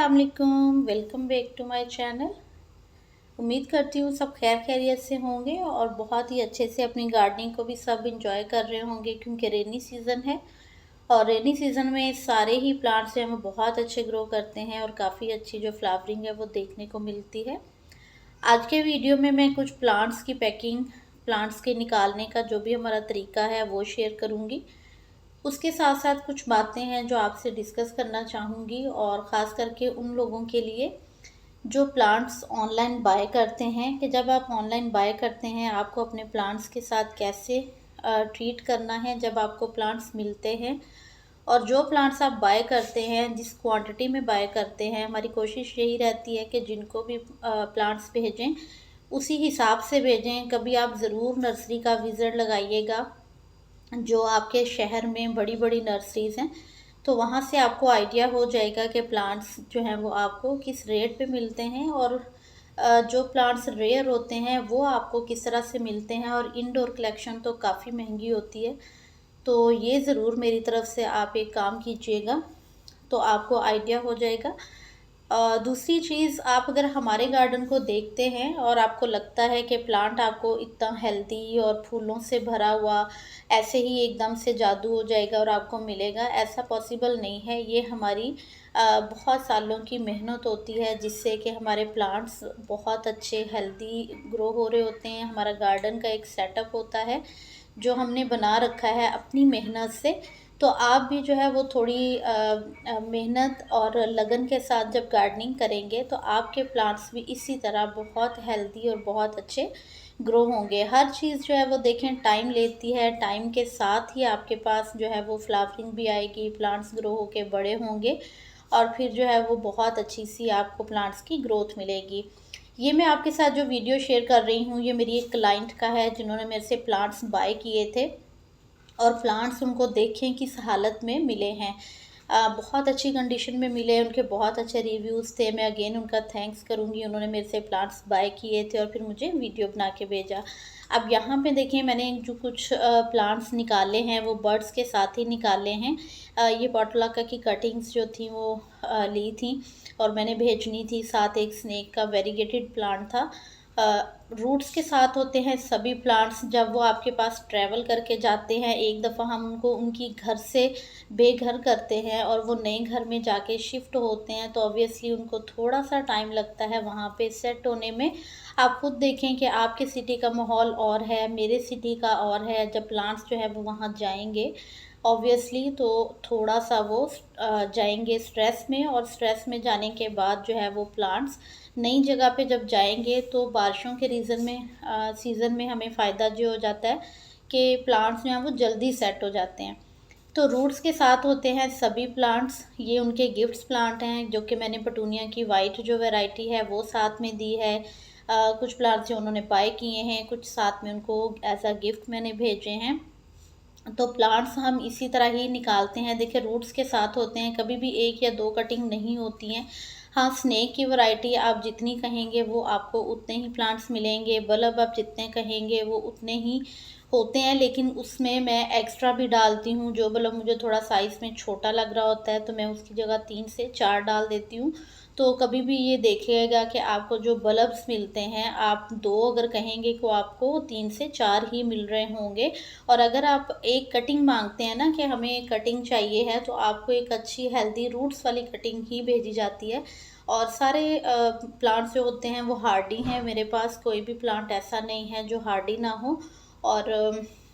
अस्सलाम वालेकुम, welcome back to my channel. उम्मीद करती हूँ सब खैर खैरियत से होंगे और बहुत ही अच्छे से अपनी गार्डनिंग को भी सब इंजॉय कर रहे होंगे, क्योंकि रेनी सीज़न है और रेनी सीज़न में सारे ही प्लांट्स जो हैं वो बहुत अच्छे ग्रो करते हैं और काफ़ी अच्छी जो फ्लावरिंग है वो देखने को मिलती है। आज के वीडियो में मैं कुछ प्लांट्स की पैकिंग, प्लांट्स के निकालने का जो भी हमारा तरीका है वो शेयर करूँगी। उसके साथ साथ कुछ बातें हैं जो आपसे डिस्कस करना चाहूँगी, और ख़ास करके उन लोगों के लिए जो प्लांट्स ऑनलाइन बाय करते हैं, कि जब आप ऑनलाइन बाय करते हैं आपको अपने प्लांट्स के साथ कैसे ट्रीट करना है जब आपको प्लांट्स मिलते हैं, और जो प्लांट्स आप बाय करते हैं जिस क्वांटिटी में बाय करते हैं, हमारी कोशिश यही रहती है कि जिनको भी प्लांट्स भेजें उसी हिसाब से भेजें। कभी आप ज़रूर नर्सरी का विज़िट लगाइएगा, जो आपके शहर में बड़ी बड़ी नर्सरीज़ हैं, तो वहाँ से आपको आइडिया हो जाएगा कि प्लांट्स जो हैं वो आपको किस रेट पे मिलते हैं, और जो प्लांट्स रेयर होते हैं वो आपको किस तरह से मिलते हैं। और इंडोर कलेक्शन तो काफ़ी महंगी होती है, तो ये ज़रूर मेरी तरफ से आप एक काम कीजिएगा, तो आपको आइडिया हो जाएगा। दूसरी चीज़, आप अगर हमारे गार्डन को देखते हैं और आपको लगता है कि प्लांट आपको इतना हेल्दी और फूलों से भरा हुआ ऐसे ही एकदम से जादू हो जाएगा और आपको मिलेगा, ऐसा पॉसिबल नहीं है। ये हमारी बहुत सालों की मेहनत होती है जिससे कि हमारे प्लांट्स बहुत अच्छे हेल्दी ग्रो हो रहे होते हैं। हमारा गार्डन का एक सेटअप होता है जो हमने बना रखा है अपनी मेहनत से। तो आप भी जो है वो थोड़ी मेहनत और लगन के साथ जब गार्डनिंग करेंगे तो आपके प्लांट्स भी इसी तरह बहुत हेल्दी और बहुत अच्छे ग्रो होंगे। हर चीज़ जो है वो देखें टाइम लेती है, टाइम के साथ ही आपके पास जो है वो फ्लावरिंग भी आएगी, प्लांट्स ग्रो होके बड़े होंगे और फिर जो है वो बहुत अच्छी सी आपको प्लांट्स की ग्रोथ मिलेगी। ये मैं आपके साथ जो वीडियो शेयर कर रही हूँ ये मेरी एक क्लाइंट का है जिन्होंने मेरे से प्लांट्स बाय किए थे, और प्लांट्स उनको देखें किस हालत में मिले हैं। बहुत अच्छी कंडीशन में मिले, उनके बहुत अच्छे रिव्यूज़ थे। मैं अगेन उनका थैंक्स करूँगी, उन्होंने मेरे से प्लांट्स बाय किए थे और फिर मुझे वीडियो बना के भेजा। अब यहाँ पे देखिए मैंने जो कुछ प्लांट्स निकाले हैं वो बर्ड्स के साथ ही निकाले हैं। ये पोटलाका की कटिंग्स जो थी वो ली थी और मैंने भेजनी थी। साथ एक स्नेक का वेरीगेटेड प्लांट था। रूट्स के साथ होते हैं सभी प्लांट्स। जब वो आपके पास ट्रैवल करके जाते हैं, एक दफ़ा हम उनको उनकी घर से बेघर करते हैं और वो नए घर में जाके शिफ्ट होते हैं, तो ऑब्वियसली उनको थोड़ा सा टाइम लगता है वहाँ पे सेट होने में। आप खुद देखें कि आपके सिटी का माहौल और है, मेरे सिटी का और है। जब प्लांट्स जो है वो वहाँ जाएंगे ऑब्वियसली तो थोड़ा सा वो जाएंगे स्ट्रेस में, और स्ट्रेस में जाने के बाद जो है वो प्लांट्स नई जगह पे जब जाएंगे तो बारिशों के सीज़न में हमें फ़ायदा जो हो जाता है कि प्लांट्स जो हैं वो जल्दी सेट हो जाते हैं। तो रूट्स के साथ होते हैं सभी प्लांट्स। ये उनके गिफ्ट्स प्लांट हैं जो कि मैंने पटूनिया की वाइट जो वैरायटी है वो साथ में दी है। कुछ प्लांट्स जो उन्होंने बाय किए हैं, कुछ साथ में उनको एज अ गिफ्ट मैंने भेजे हैं। तो प्लांट्स हम इसी तरह ही निकालते हैं। देखिए रूट्स के साथ होते हैं, कभी भी एक या दो कटिंग नहीं होती हैं। हाँ, स्नेक की वैरायटी आप जितनी कहेंगे वो आपको उतने ही प्लांट्स मिलेंगे। बल्ब आप जितने कहेंगे वो उतने ही होते हैं, लेकिन उसमें मैं एक्स्ट्रा भी डालती हूँ। जो बल्ब मुझे थोड़ा साइज़ में छोटा लग रहा होता है तो मैं उसकी जगह 3 से 4 डाल देती हूँ। तो कभी भी ये देखिएगा कि आपको जो बल्ब्स मिलते हैं, आप 2 अगर कहेंगे तो आपको 3 से 4 ही मिल रहे होंगे। और अगर आप एक कटिंग मांगते हैं ना कि हमें कटिंग चाहिए है, तो आपको एक अच्छी हेल्दी रूट्स वाली कटिंग ही भेजी जाती है। और सारे प्लांट्स जो होते हैं वो हार्डी हैं। मेरे पास कोई भी प्लांट ऐसा नहीं है जो हार्डी ना हो। और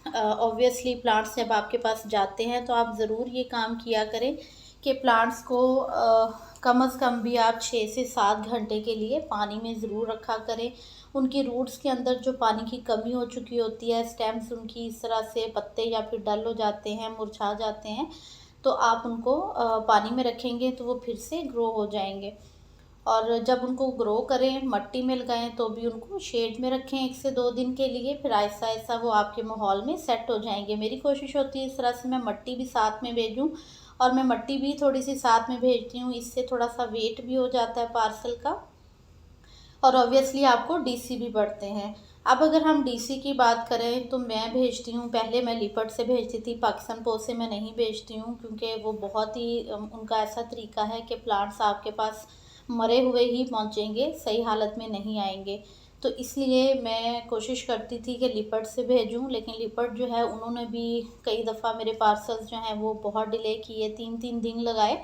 ऑब्वियसली प्लांट्स जब आपके पास जाते हैं तो आप ज़रूर ये काम किया करें कि प्लांट्स को कम से कम भी आप 6 से 7 घंटे के लिए पानी में ज़रूर रखा करें। उनकी रूट्स के अंदर जो पानी की कमी हो चुकी होती है, स्टेम्स उनकी इस तरह से पत्ते या फिर डल हो जाते हैं, मुरझा जाते हैं, तो आप उनको पानी में रखेंगे तो वो फिर से ग्रो हो जाएंगे। और जब उनको ग्रो करें, मट्टी में लगाएं, तो भी उनको शेड में रखें 1 से 2 दिन के लिए, फिर आहिस्ता आहिस्ता वो आपके माहौल में सेट हो जाएंगे। मेरी कोशिश होती है इस तरह से मैं मट्टी भी साथ में भेजूं, और मैं मट्टी भी थोड़ी सी साथ में भेजती हूँ। इससे थोड़ा सा वेट भी हो जाता है पार्सल का, और ऑब्वियसली आपको डीसी भी बढ़ते हैं। अब अगर हम डीसी की बात करें तो मैं भेजती हूँ, पहले मैं लिपट से भेजती थी, पाकिस्तान पोस्ट से मैं नहीं भेजती हूँ, क्योंकि वो बहुत ही उनका ऐसा तरीका है कि प्लांट्स आपके पास मरे हुए ही पहुँचेंगे, सही हालत में नहीं आएंगे। तो इसलिए मैं कोशिश करती थी कि लिपट से भेजूं, लेकिन लिपट जो है उन्होंने भी कई दफ़ा मेरे पार्सल्स जो हैं वो बहुत डिले किए, 3-3 दिन लगाए,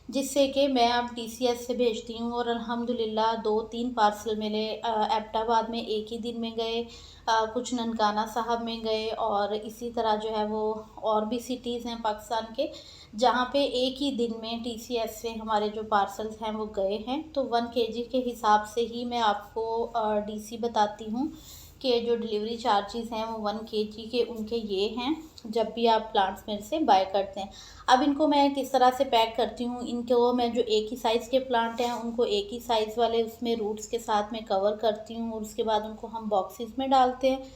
जिससे कि मैं अब टीसीएस से भेजती हूँ। और अल्हम्दुलिल्लाह 2-3 पार्सल मेरे एबटाबाद में एक ही दिन में गए, कुछ ननकाना साहब में गए, और इसी तरह जो है वो और भी सिटीज़ हैं पाकिस्तान के जहाँ पे एक ही दिन में टीसीएस से हमारे जो पार्सल्स हैं वो गए हैं। तो 1 kg के हिसाब से ही मैं आपको डीसी बताती हूँ कि जो डिलीवरी चार्जेस हैं वो 1 kg के उनके ये हैं, जब भी आप प्लांट्स मेरे से बाय करते हैं। अब इनको मैं किस तरह से पैक करती हूँ, इनको मैं जो एक ही साइज़ के प्लांट हैं उनको एक ही साइज़ वाले उसमें रूट्स के साथ में कवर करती हूँ, और उसके बाद उनको हम बॉक्सेस में डालते हैं,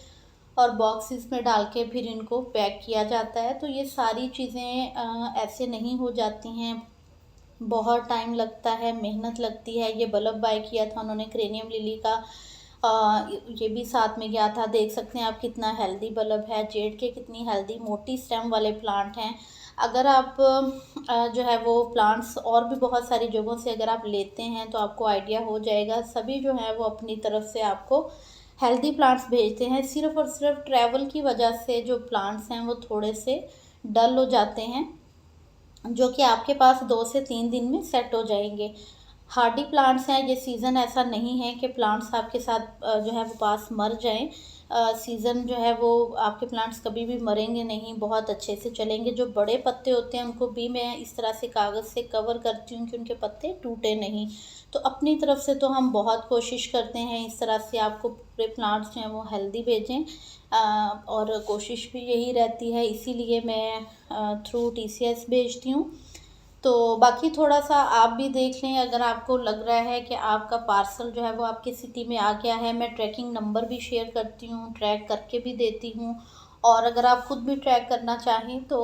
और बॉक्सेस में डाल के फिर इनको पैक किया जाता है। तो ये सारी चीज़ें ऐसे नहीं हो जाती हैं, बहुत टाइम लगता है, मेहनत लगती है। ये बल्ब बाय किया था उन्होंने क्रेनियम लिली का, ये भी साथ में गया था। देख सकते हैं आप कितना हेल्दी बल्ब है, जेड के कितनी हेल्दी मोटी स्टेम वाले प्लांट हैं। अगर आप जो है वो प्लांट्स और भी बहुत सारी जगहों से अगर आप लेते हैं तो आपको आइडिया हो जाएगा, सभी जो है वो अपनी तरफ से आपको हेल्दी प्लांट्स भेजते हैं। सिर्फ़ और सिर्फ ट्रैवल की वजह से जो प्लांट्स हैं वो थोड़े से डल हो जाते हैं, जो कि आपके पास 2 से 3 दिन में सेट हो जाएंगे। हार्डी प्लांट्स हैं, ये सीज़न ऐसा नहीं है कि प्लांट्स आपके साथ जो है वो पास मर जाएं। सीज़न जो है वो आपके प्लांट्स कभी भी मरेंगे नहीं, बहुत अच्छे से चलेंगे। जो बड़े पत्ते होते हैं उनको भी मैं इस तरह से कागज़ से कवर करती हूँ कि उनके पत्ते टूटे नहीं। तो अपनी तरफ से तो हम बहुत कोशिश करते हैं इस तरह से आपको पूरे प्लांट्स जो हैं वो हेल्दी भेजें, और कोशिश भी यही रहती है, इसीलिए मैं थ्रू टीसीएस भेजती हूँ। तो बाकी थोड़ा-सा आप भी देख लें, अगर आपको लग रहा है कि आपका पार्सल जो है वो आपकी सिटी में आ गया है, मैं ट्रैकिंग नंबर भी शेयर करती हूँ, ट्रैक करके भी देती हूँ। और अगर आप खुद भी ट्रैक करना चाहें तो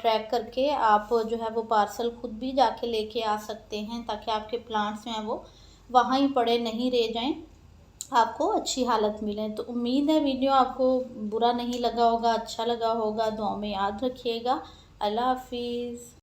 ट्रैक करके आप जो है वो पार्सल खुद भी जाके लेके आ सकते हैं, ताकि आपके प्लांट्स जो हैं वो वहाँ ही पड़े नहीं रह जाएँ, आपको अच्छी हालत मिले। तो उम्मीद है वीडियो आपको बुरा नहीं लगा होगा, अच्छा लगा होगा। दुआओं में याद रखिएगा। अल्लाह हाफ़िज़।